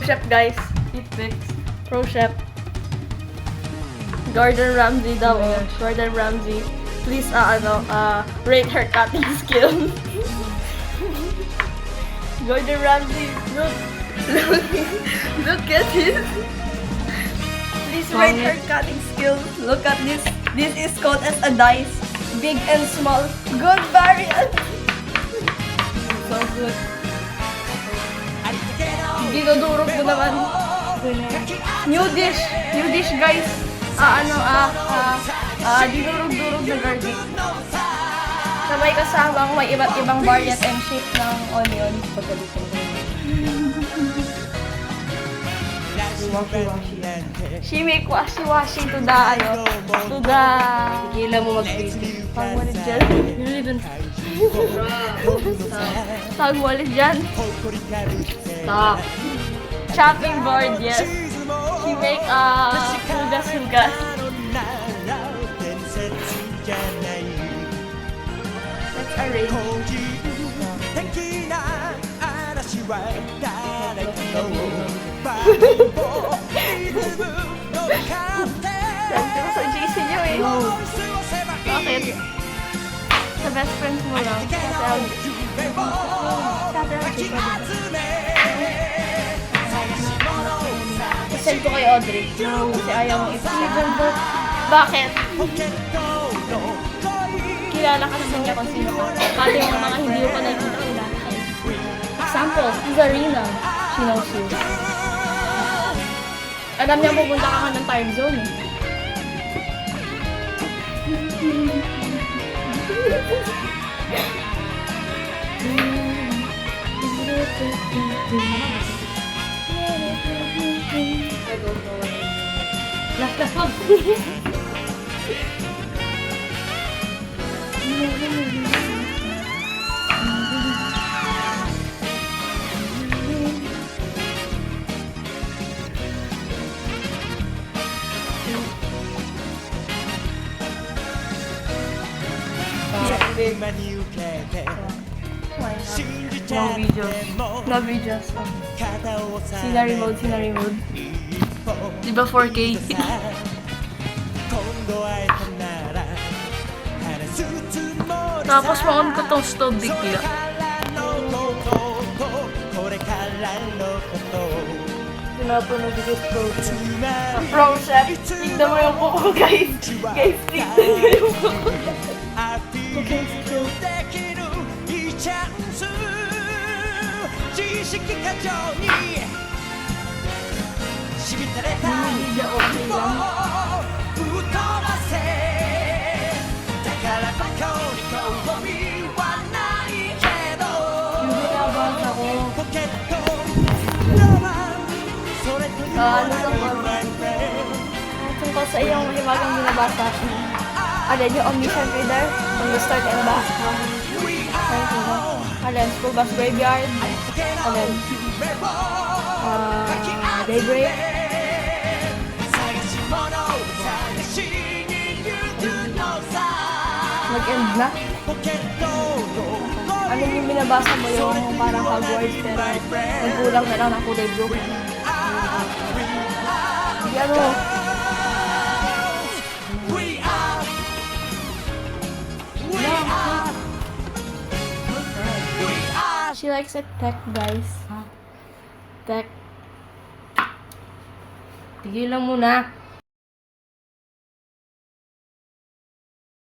chef guys. Eat Mix. Pro chef. Gordon Ramsay daw. Gordon Ramsay. Please, rate her cutting skills. Gordon Ramsay, look. Look at his. Please rate her cutting skills. Look at this. This is called as a dice. Big and small. Good variant. So good. Dinudurog mo naman. New dish. New dish guys. Dinurog-durog na garlic. Na may kasamang may iba't ibang variant and shape ng onion. Pagkalitin ko. She make washi-washi to the, Tigilan mo mag-video. Pag-walit dyan. You really don't. Pag-walit dyan. Stop. Chopping board, yes. She make, hugas-hugas. Let's arrange. Sento sa GC nyo eh. Bakit? Sa best friends mo lang. Send ko kay Audrey. Kasi ayaw mong ipasend. Bakit? Kilala ka naman niya kung sino ka. Pati yung mga hindi ko pa nakikita kilala ka. Example, Zarina. She knows you. Alam niya pupunta ka ng time zone eh. Last pag. No videos. Scenery mode. Diba 4K? Tapos ma-on ko tong stove bigla. Tinapon na bigit pro chef. Tignan mo yung kuko guys. Guys, tignan mo yung kuko. Okay, still. Tungkol sa iyong hiwagang binabasa. Alin yung omission reader? From the start and back. Alin, school bus graveyard. Alin, daybreak. Mag-end na. Ano yung binabasa mo yung parang Hogwarts pero nagkulang na lang ng kulay blue. Yan o. She likes it tech, guys. Tech. Tigilan mo na.